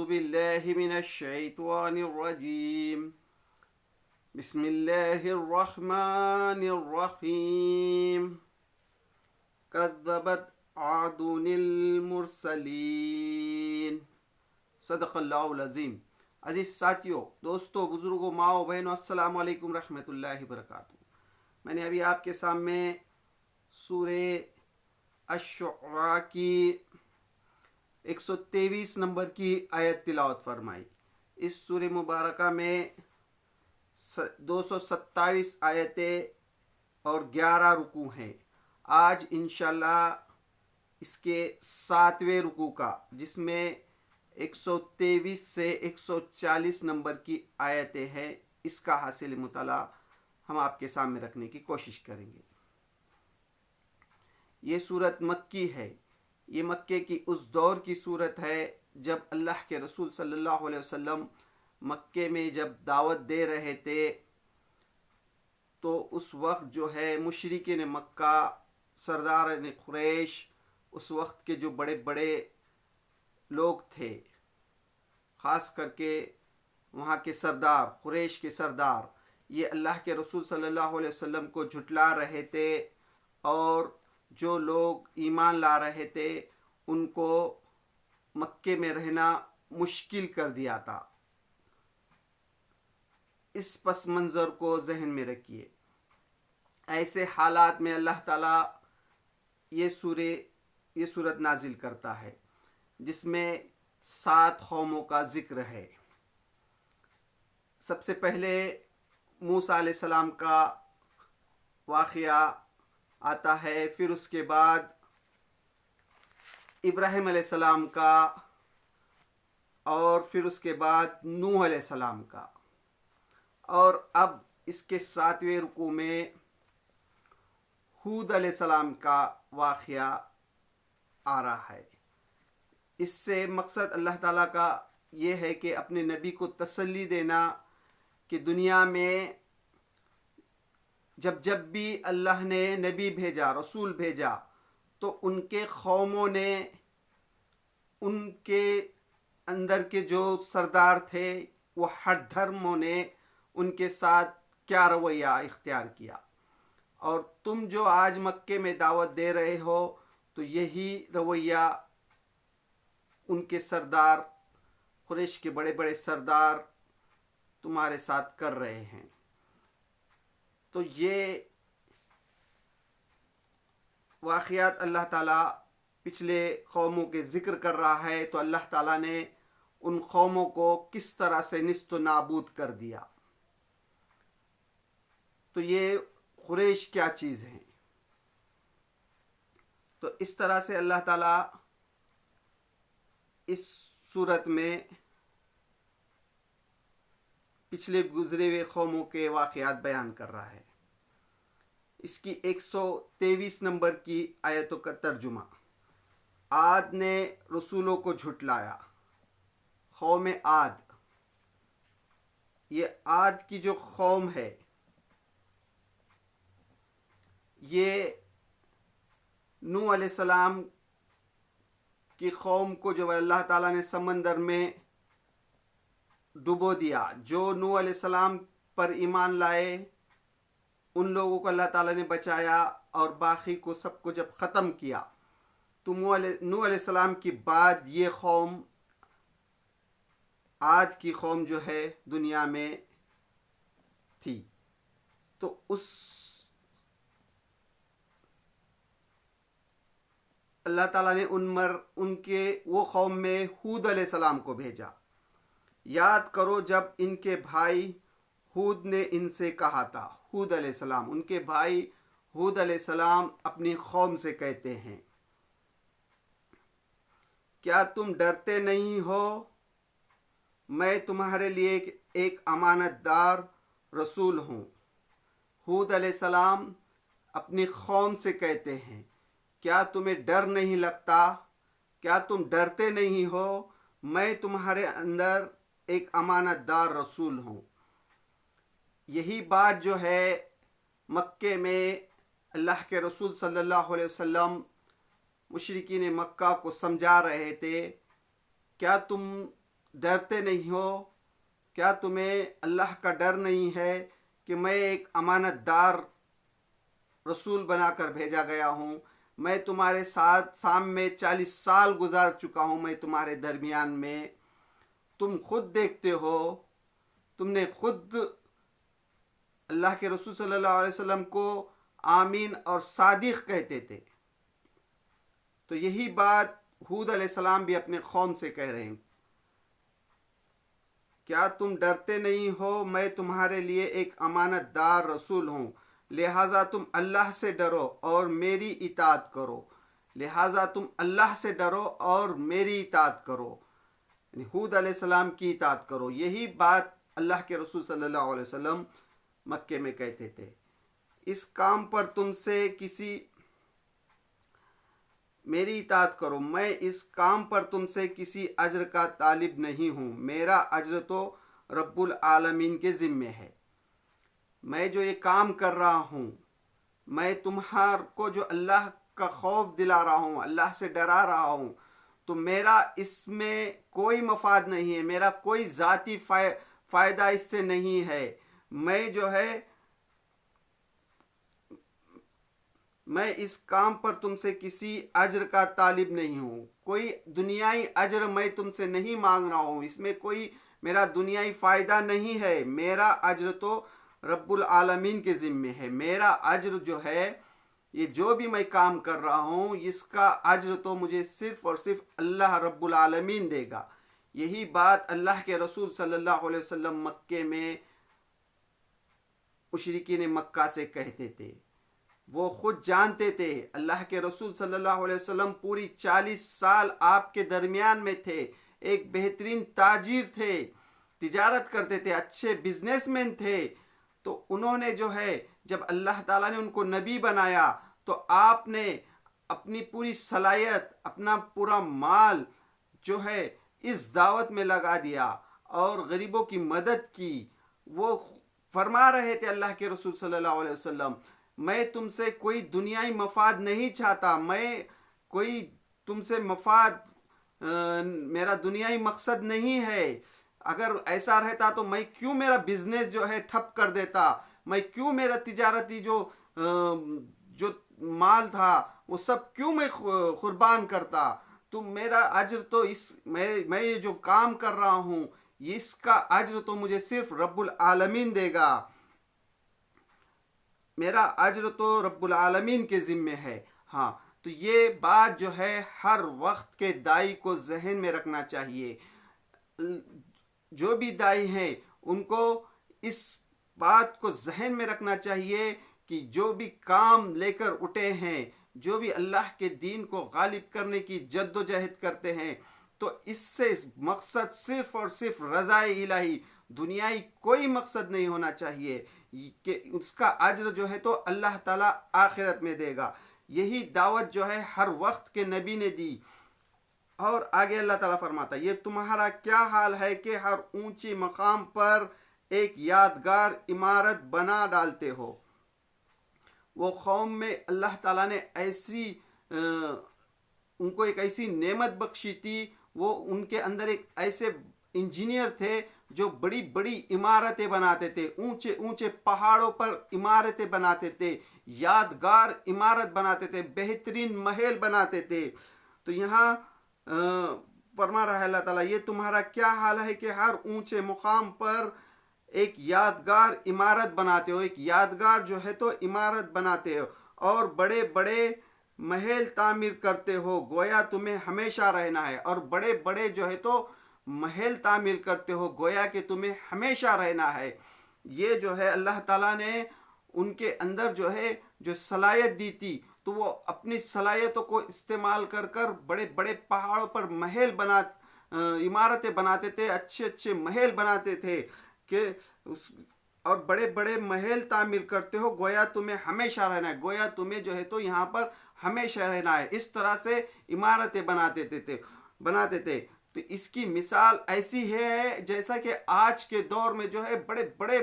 بالله من الشيطان الرجيم بسم الله الرحمن الرحيم كذبت عاد المرسلين صدق اللہ العظیم۔ عزیز ساتھیوں، دوستوں، بزرگوں، ماؤں، بہنوں، السلام علیکم رحمۃ اللہ وبرکاتہ۔ میں نے ابھی آپ کے سامنے سورہ الشعراء کی 123 نمبر کی آیت تلاوت فرمائی۔ اس سورہ مبارکہ میں 227 آیتیں اور 11 رکوع ہیں۔ آج انشاءاللہ اس کے 7ویں رکوع کا، جس میں 123 سے 140 نمبر کی آیتیں ہیں، اس کا حاصل مطالعہ ہم آپ کے سامنے رکھنے کی کوشش کریں گے۔ یہ سورت مکی ہے۔ یہ مکے کی اس دور کی صورت ہے جب اللہ کے رسول صلی اللہ علیہ وسلم مکے میں جب دعوت دے رہے تھے، تو اس وقت جو ہے مشرکین مکہ، سرداران قریش، اس وقت کے جو بڑے بڑے لوگ تھے، خاص کر کے وہاں کے سردار، قریش کے سردار، یہ اللہ کے رسول صلی اللہ علیہ وسلم کو جھٹلا رہے تھے، اور جو لوگ ایمان لا رہے تھے ان کو مکے میں رہنا مشکل کر دیا تھا۔ اس پس منظر کو ذہن میں رکھیے۔ ایسے حالات میں اللہ تعالیٰ یہ صورت نازل کرتا ہے، جس میں 7 قوموں کا ذکر ہے۔ سب سے پہلے موسیٰ علیہ السلام کا واقعہ آتا ہے، پھر اس کے بعد ابراہیم علیہ السلام کا، اور پھر اس کے بعد نوح علیہ السلام کا، اور اب اس کے 7ویں رکوع میں ہود علیہ السلام کا واقعہ آ رہا ہے۔ اس سے مقصد اللہ تعالیٰ کا یہ ہے کہ اپنے نبی کو تسلی دینا کہ دنیا میں جب بھی اللہ نے نبی بھیجا، رسول بھیجا، تو ان کے قوموں نے، ان کے اندر کے جو سردار تھے، وہ ہر دھرموں نے ان کے ساتھ کیا رویہ اختیار کیا، اور تم جو آج مکے میں دعوت دے رہے ہو تو یہی رویہ ان کے سردار، قریش کے بڑے بڑے سردار تمہارے ساتھ کر رہے ہیں۔ تو یہ واقعات اللہ تعالیٰ پچھلے قوموں کے ذکر کر رہا ہے، تو اللہ تعالیٰ نے ان قوموں کو کس طرح سے نیست و نابود کر دیا۔ تو یہ قریش کیا چیز ہیں؟ تو اس طرح سے اللہ تعالیٰ اس صورت میں پچھلے گزرے ہوئے قوموں کے واقعات بیان کر رہا ہے۔ اس کی 123 نمبر کی آیتوں کا ترجمہ: عاد نے رسولوں کو جھٹلایا۔ قوم عاد، یہ عاد کی جو قوم ہے، یہ نوح علیہ السلام کی قوم کو جو اللہ تعالیٰ نے سمندر میں ڈبو دیا، جو نوح علیہ السلام پر ایمان لائے ان لوگوں کو اللہ تعالیٰ نے بچایا، اور باقی کو سب کو جب ختم کیا، تو نوح علیہ السلام کی بعد یہ قوم، عاد کی قوم جو ہے دنیا میں تھی۔ تو اس اللہ تعالیٰ نے ان کے وہ قوم میں ہود علیہ السلام کو بھیجا۔ یاد کرو جب ان کے بھائی ہود نے ان سے کہا تھا۔ ہود علیہ السلام، ان کے بھائی ہود علیہ السلام اپنی قوم سے کہتے ہیں، کیا تم ڈرتے نہیں ہو؟ میں تمہارے لیے ایک امانت دار رسول ہوں۔ ہود علیہ السلام اپنی قوم سے کہتے ہیں، کیا تمہیں ڈر نہیں لگتا؟ کیا تم ڈرتے نہیں ہو؟ میں تمہارے اندر ایک امانت دار رسول ہوں۔ یہی بات جو ہے مکے میں اللہ کے رسول صلی اللہ علیہ وسلم مشرکین مکہ کو سمجھا رہے تھے، کیا تم ڈرتے نہیں ہو؟ کیا تمہیں اللہ کا ڈر نہیں ہے کہ میں ایک امانت دار رسول بنا کر بھیجا گیا ہوں؟ میں تمہارے ساتھ سامنے 40 سال گزار چکا ہوں، میں تمہارے درمیان میں. تم خود دیکھتے ہو، تم نے خود اللہ کے رسول صلی اللہ علیہ وسلم کو آمین اور صادق کہتے تھے. تو یہی بات ہود علیہ السلام بھی اپنے قوم سے کہہ رہے ہیں. کیا تم ڈرتے نہیں ہو؟ میں تمہارے لیے ایک امانت دار رسول ہوں، لہٰذا تم اللہ سے ڈرو اور میری اطاعت کرو. لہٰذا تم اللہ سے ڈرو اور میری اطاعت کرو، یعنی ہود علیہ السلام کی اطاعت کرو. یہی بات اللہ کے رسول صلی اللہ علیہ وسلم مکے میں کہتے تھے. اس کام پر تم سے کسی میری اطاعت کرو، میں اس کام پر تم سے کسی اجر کا طالب نہیں ہوں، میرا اجر تو رب العالمین کے ذمے ہے. میں جو یہ کام کر رہا ہوں، میں تمہار کو جو اللہ کا خوف دلا رہا ہوں، اللہ سے ڈرا رہا ہوں، تو میرا اس میں کوئی مفاد نہیں ہے، میرا کوئی ذاتی فائدہ اس سے نہیں ہے. میں جو ہے میں اس کام پر تم سے کسی اجر کا طالب نہیں ہوں، کوئی دنیائی اجر میں تم سے نہیں مانگ رہا ہوں، اس میں کوئی میرا دنیائی فائدہ نہیں ہے. میرا اجر تو رب العالمین کے ذمے ہے. میرا اجر جو ہے، یہ جو بھی میں کام کر رہا ہوں، اس کا اجر تو مجھے صرف اور صرف اللہ رب العالمین دے گا. یہی بات اللہ کے رسول صلی اللہ علیہ وسلم مکے میں مشرکین مکہ سے کہتے تھے. وہ خود جانتے تھے اللہ کے رسول صلی اللہ علیہ وسلم پوری 40 سال آپ کے درمیان میں تھے، ایک بہترین تاجر تھے، تجارت کرتے تھے، اچھے بزنس مین تھے. تو انہوں نے جو ہے، جب اللہ تعالیٰ نے ان کو نبی بنایا تو آپ نے اپنی پوری صلاحیت، اپنا پورا مال جو ہے اس دعوت میں لگا دیا اور غریبوں کی مدد کی. وہ فرما رہے تھے اللہ کے رسول صلی اللہ علیہ وسلم، میں تم سے کوئی دنیائی مفاد نہیں چاہتا، میں کوئی تم سے مفاد میرا دنیائی مقصد نہیں ہے. اگر ایسا رہتا تو میں کیوں میرا بزنس جو ہے ٹھپ کر دیتا، میں کیوں میرا تجارتی جو مال تھا وہ سب کیوں میں قربان کرتا. تو میرا اجر تو میں یہ جو کام کر رہا ہوں، اس کا اجر تو مجھے صرف رب العالمین دے گا. میرا اجر تو رب العالمین کے ذمے ہے. ہاں، تو یہ بات جو ہے ہر وقت کے دائی کو ذہن میں رکھنا چاہیے. جو بھی دائی ہیں ان کو اس بات کو ذہن میں رکھنا چاہیے کہ جو بھی کام لے کر اٹھے ہیں، جو بھی اللہ کے دین کو غالب کرنے کی جد و جہد کرتے ہیں، تو اس سے مقصد صرف اور صرف رضا الہی، دنیائی کوئی مقصد نہیں ہونا چاہیے کہ اس کا اجر جو ہے تو اللہ تعالیٰ آخرت میں دے گا. یہی دعوت جو ہے ہر وقت کے نبی نے دی. اور آگے اللہ تعالیٰ فرماتا ہے، یہ تمہارا کیا حال ہے کہ ہر اونچی مقام پر ایک یادگار عمارت بنا ڈالتے ہو. وہ قوم میں اللہ تعالیٰ نے ان کو ایک ایسی نعمت بخشی تھی، وہ ان کے اندر ایک ایسے انجینئر تھے جو بڑی بڑی عمارتیں بناتے تھے، اونچے اونچے پہاڑوں پر عمارتیں بناتے تھے، یادگار عمارت بناتے تھے، بہترین محل بناتے تھے. تو یہاں فرما رہا ہے اللہ تعالیٰ، یہ تمہارا کیا حال ہے کہ ہر اونچے مقام پر ایک یادگار عمارت بناتے ہو. ایک یادگار جو ہے تو عمارت بناتے ہو اور بڑے بڑے محل تعمیر کرتے ہو، گویا تمہیں ہمیشہ رہنا ہے. اور بڑے بڑے جو ہے تو محل تعمیر کرتے ہو، گویا کہ تمہیں ہمیشہ رہنا ہے. یہ جو ہے اللہ تعالیٰ نے ان کے اندر جو ہے جو صلاحیت دی تھی، تو وہ اپنی صلاحیتوں کو استعمال کر کر بڑے بڑے پہاڑوں پر محل عمارتیں بناتے تھے، اچھے اچھے محل بناتے تھے کہ اور بڑے بڑے محل تعمیر کرتے ہو، گویا تمہیں ہمیشہ رہنا ہے، گویا تمہیں جو ہے تو یہاں پر ہمیشہ رہنا ہے. اس طرح سے عمارتیں بناتے تھے. تو اس کی مثال ایسی ہے جیسا کہ آج کے دور میں جو ہے بڑے بڑے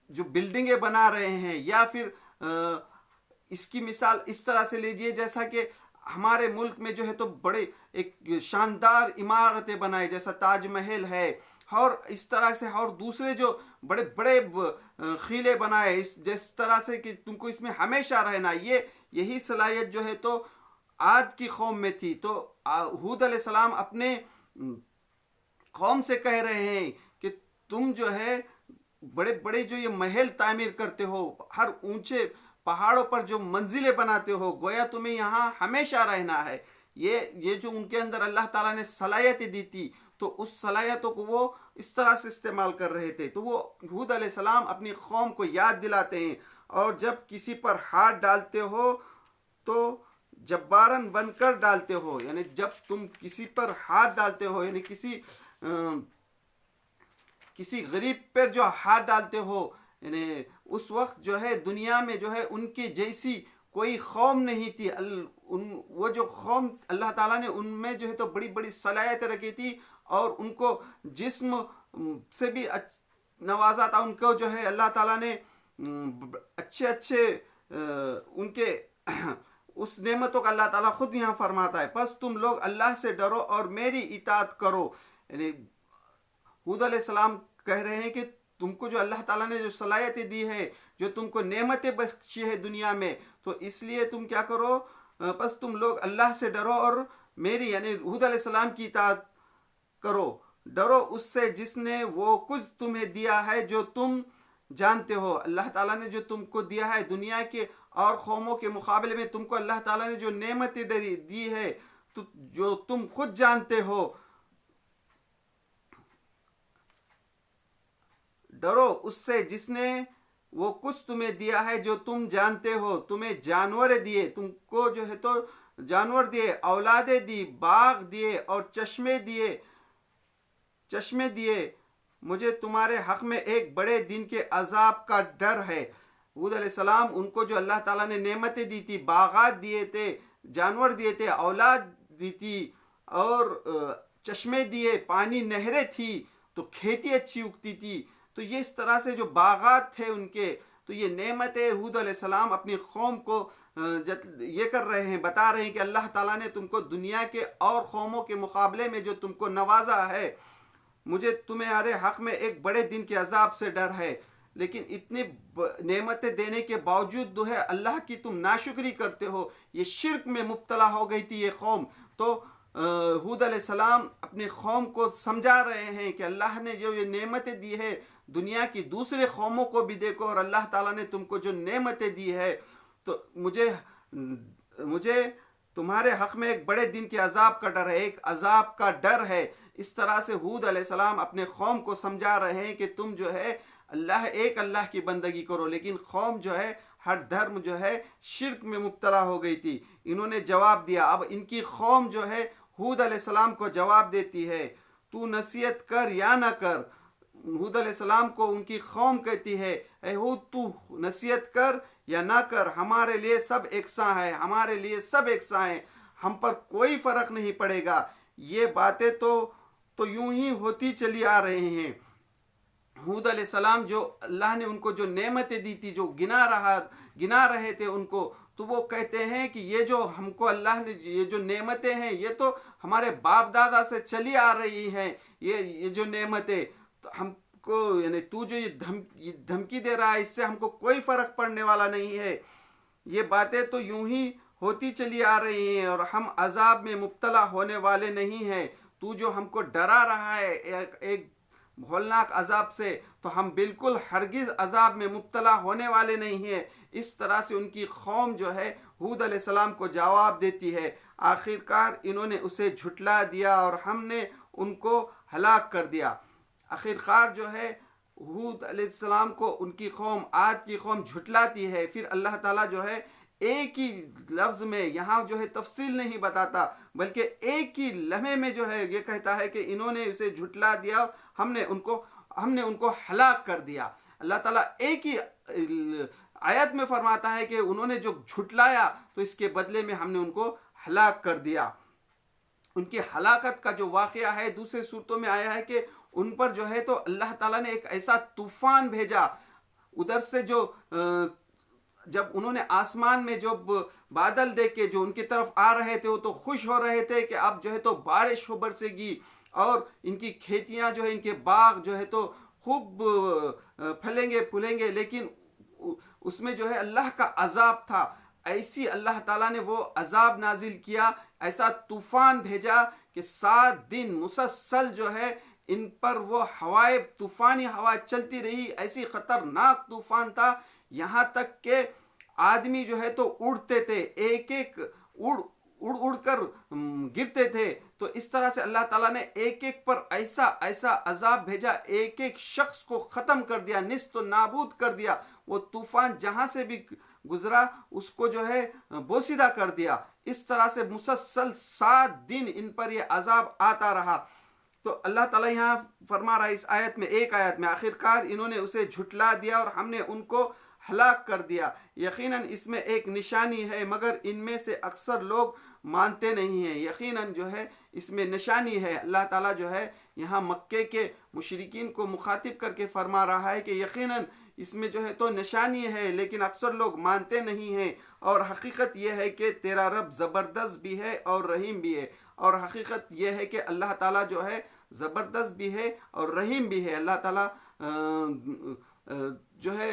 جو بلڈنگیں بنا رہے ہیں، یا پھر اس کی مثال اس طرح سے لیجئے جیسا کہ ہمارے ملک میں جو ہے تو بڑے ایک شاندار عمارتیں بنائے جیسا تاج محل ہے، اور اس طرح سے اور دوسرے جو بڑے بڑے خیلے بنائے جس طرح سے کہ تم کو اس میں ہمیشہ رہنا، یہی صلاحیت جو ہے تو عاد کی قوم میں تھی. تو ہود علیہ السلام اپنے قوم سے کہہ رہے ہیں کہ تم جو ہے بڑے بڑے جو یہ محل تعمیر کرتے ہو، ہر اونچے پہاڑوں پر جو منزلیں بناتے ہو، گویا تمہیں یہاں ہمیشہ رہنا ہے. یہ جو ان کے اندر اللہ تعالیٰ نے صلاحیتیں دی تھی، تو اس صلاحیتوں کو وہ اس طرح سے استعمال کر رہے تھے. تو وہ ہود علیہ السلام اپنی قوم کو یاد دلاتے ہیں، اور جب کسی پر ہاتھ ڈالتے ہو تو جبارن بن کر ڈالتے ہو. یعنی جب تم کسی پر ہاتھ ڈالتے ہو، یعنی کسی غریب پر جو ہاتھ ڈالتے ہو، یعنی اس وقت جو ہے دنیا میں جو ہے ان کے جیسی کوئی قوم نہیں تھی. وہ جو قوم اللہ تعالیٰ نے ان میں جو ہے تو بڑی بڑی صلاحیتیں رکھی تھی، اور ان کو جسم سے بھی نوازا تھا. ان کو جو ہے اللہ تعالیٰ نے اچھے ان کے اس نعمتوں کا اللہ تعالیٰ خود یہاں فرماتا ہے، پس تم لوگ اللہ سے ڈرو اور میری اطاعت کرو. یعنی ہود علیہ السلام کہہ رہے ہیں کہ تم کو جو اللہ تعالیٰ نے جو صلاحیتیں دی ہے، جو تم کو نعمتیں بخشی ہے دنیا میں، تو اس لیے تم کیا کرو، پس تم لوگ اللہ سے ڈرو اور میری یعنی ہود علیہ السلام کی اطاعت کرو. ڈرو اس سے جس نے وہ کچھ تمہیں دیا ہے جو تم جانتے ہو. اللہ تعالیٰ نے جو تم کو دیا ہے دنیا کے اور قوموں کے مقابلے میں، تم کو اللہ تعالیٰ نے جو نعمتیں دی ہے تو جو تم خود جانتے ہو، ڈرو اس سے جس نے وہ کچھ تمہیں دیا ہے جو تم جانتے ہو. تمہیں جانور دیے، تم کو جو ہے تو جانور دیے، اولادیں دی، باغ دیے اور چشمے دیے. مجھے تمہارے حق میں ایک بڑے دن کے عذاب کا ڈر ہے. حود علیہ السلام ان کو جو اللہ تعالیٰ نے نعمتیں دی تھی، باغات دیے تھے، جانور دیے تھے، اولاد دی تھی، اور چشمے دیے، پانی نہریں تھی تو کھیتی اچھی اگتی تھی. تو یہ اس طرح سے جو باغات تھے ان کے، تو یہ نعمتیں حود علیہ السلام اپنی قوم کو یہ کر رہے ہیں، بتا رہے ہیں کہ اللہ تعالیٰ نے تم کو دنیا کے اور قوموں کے مقابلے میں جو تم کو نوازا ہے، مجھے تمہارے حق میں ایک بڑے دن کے عذاب سے ڈر ہے. لیکن اتنی نعمتیں دینے کے باوجود جو ہے اللہ کی تم ناشکری کرتے ہو. یہ شرک میں مبتلا ہو گئی تھی یہ قوم. تو حود علیہ السلام اپنی قوم کو سمجھا رہے ہیں کہ اللہ نے جو یہ نعمتیں دی ہے دنیا کی دوسرے قوموں کو بھی دیکھو، اور اللہ تعالیٰ نے تم کو جو نعمتیں دی ہے، تو مجھے تمہارے حق میں ایک بڑے دن کے عذاب کا ڈر ہے، ایک عذاب کا ڈر ہے. اس طرح سے حود علیہ السلام اپنے قوم کو سمجھا رہے ہیں کہ تم جو ہے ایک اللہ کی بندگی کرو. لیکن قوم جو ہے ہر دھرم جو ہے شرک میں مبتلا ہو گئی تھی. انہوں نے جواب دیا. اب ان کی قوم جو ہے حود علیہ السلام کو جواب دیتی ہے، تو نصیحت کر یا نہ کر. حود علیہ السلام کو ان کی قوم کہتی ہے، اے حود تو نصیحت کر یا نہ کر، ہمارے لیے سب یکساں ہے، ہمارے لیے سب یکساں ہیں، ہم پر کوئی فرق نہیں پڑے گا. یہ باتیں تو یوں ہی ہوتی چلی آ رہے ہیں. حود علیہ السلام جو اللہ نے ان کو جو نعمتیں دی تھی، جو گنا رہے تھے ان کو، تو وہ کہتے ہیں کہ یہ جو ہم کو اللہ نے یہ جو نعمتیں ہیں، یہ تو ہمارے باپ دادا سے چلی آ رہی ہیں. یہ جو نعمتیں تو ہم کو یعنی تو جو یہ دھمکی دے رہا ہے، اس سے ہم کو کوئی فرق پڑنے والا نہیں ہے. یہ باتیں تو یوں ہی ہوتی چلی آ رہی ہیں اور ہم عذاب میں مبتلا ہونے والے نہیں ہیں. تو جو ہم کو ڈرا رہا ہے ایک ہولناک عذاب سے، تو ہم بالکل ہرگز عذاب میں مبتلا ہونے والے نہیں ہیں. اس طرح سے ان کی قوم جو ہے حود علیہ السلام کو جواب دیتی ہے. آخر کار انہوں نے اسے جھٹلا دیا اور ہم نے ان کو ہلاک کر دیا. آخر کار جو ہے حود علیہ السلام کو ان کی قوم، عاد کی قوم جھٹلاتی ہے. پھر اللہ تعالیٰ جو ہے ایک ہی لفظ میں، یہاں جو ہے تفصیل نہیں بتاتا، بلکہ ایک ہی لمحے میں جو ہے یہ کہتا ہے کہ انہوں نے اسے جھٹلا دیا، ہم نے ان کو ہلاک کر دیا. اللہ تعالیٰ ایک ہی آیت میں فرماتا ہے کہ انہوں نے جو جھٹلایا تو اس کے بدلے میں ہم نے ان کو ہلاک کر دیا. ان کی ہلاکت کا جو واقعہ ہے دوسرے صورتوں میں آیا ہے کہ ان پر جو ہے تو اللہ تعالیٰ نے ایک ایسا طوفان بھیجا، ادھر سے جو جب انہوں نے آسمان میں جو بادل دیکھے جو ان کی طرف آ رہے تھے، وہ تو خوش ہو رہے تھے کہ اب جو ہے تو بارش ہو برسے گی، اور ان کی کھیتیاں جو ہے، ان کے باغ جو ہے تو خوب پھلیں گے پھولیں گے، لیکن اس میں جو ہے اللہ کا عذاب تھا۔ ایسی اللہ تعالیٰ نے وہ عذاب نازل کیا، ایسا طوفان بھیجا کہ 7 دن مسلسل جو ہے ان پر وہ ہوائیں، طوفانی ہوا چلتی رہی، ایسی خطرناک طوفان تھا، یہاں تک کہ آدمی جو ہے تو اڑتے تھے، ایک ایک اڑ کر گرتے تھے۔ تو اس طرح سے اللہ تعالیٰ نے ایک ایک پر ایسا ایسا عذاب بھیجا، ایک ایک شخص کو ختم کر دیا، نیست و نابود کر دیا۔ وہ طوفان جہاں سے بھی گزرا اس کو جو ہے بوسیدہ کر دیا۔ اس طرح سے مسلسل 7 دن ان پر یہ عذاب آتا رہا۔ تو اللہ تعالیٰ یہاں فرما رہا ہے اس آیت میں، ایک آیت میں، آخرکار انہوں نے اسے جھٹلا دیا اور ہم نے ان کو ہلاک کر دیا۔ یقیناً اس میں ایک نشانی ہے مگر ان میں سے اکثر لوگ مانتے نہیں ہیں۔ یقیناً جو ہے اس میں نشانی ہے۔ اللہ تعالیٰ جو ہے یہاں مکے کے مشرکین کو مخاطب کر کے فرما رہا ہے کہ یقیناً اس میں جو ہے تو نشانی ہے، لیکن اکثر لوگ مانتے نہیں ہیں۔ اور حقیقت یہ ہے کہ تیرا رب زبردست بھی ہے اور رحیم بھی ہے، اور حقیقت یہ ہے کہ اللہ تعالیٰ جو ہے زبردست بھی ہے اور رحیم بھی ہے۔ اللہ تعالیٰ جو ہے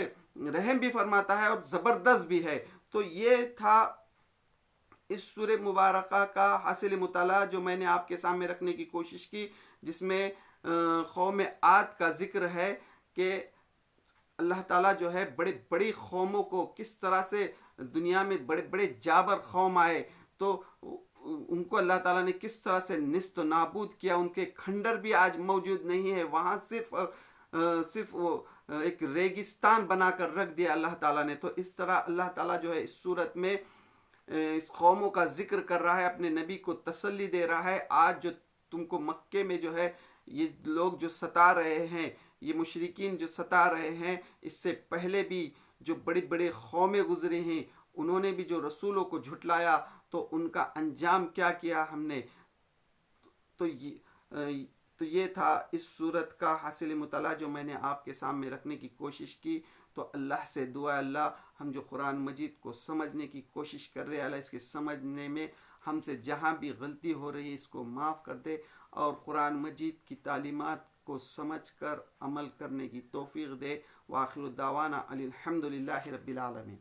رحم بھی فرماتا ہے اور زبردست بھی ہے۔ تو یہ تھا اس سورہ مبارکہ کا حاصل مطالعہ جو میں نے آپ کے سامنے رکھنے کی کوشش کی، جس میں قوم عاد کا ذکر ہے کہ اللہ تعالیٰ جو ہے بڑے بڑی قوموں کو کس طرح سے دنیا میں بڑے بڑے جابر قوم آئے تو ان کو اللہ تعالیٰ نے کس طرح سے نیست و نابود کیا۔ ان کے کھنڈر بھی آج موجود نہیں ہے، وہاں صرف وہ ایک ریگستان بنا کر رکھ دیا اللہ تعالیٰ نے۔ تو اس طرح اللہ تعالیٰ جو ہے اس صورت میں اس قوموں کا ذکر کر رہا ہے، اپنے نبی کو تسلی دے رہا ہے۔ آج جو تم کو مکے میں جو ہے یہ لوگ جو ستا رہے ہیں، یہ مشرکین جو ستا رہے ہیں، اس سے پہلے بھی جو بڑی بڑے قومیں گزرے ہیں، انہوں نے بھی جو رسولوں کو جھٹلایا تو ان کا انجام کیا کیا ہم نے۔ تو یہ تھا اس صورت کا حاصل مطالعہ جو میں نے آپ کے سامنے رکھنے کی کوشش کی۔ تو اللہ سے دعا، اللہ ہم جو قرآن مجید کو سمجھنے کی کوشش کر رہے ہیں، اللہ اس کے سمجھنے میں ہم سے جہاں بھی غلطی ہو رہی ہے اس کو معاف کر دے، اور قرآن مجید کی تعلیمات کو سمجھ کر عمل کرنے کی توفیق دے۔ وآخر دعوانا الحمد للہ رب العالمین۔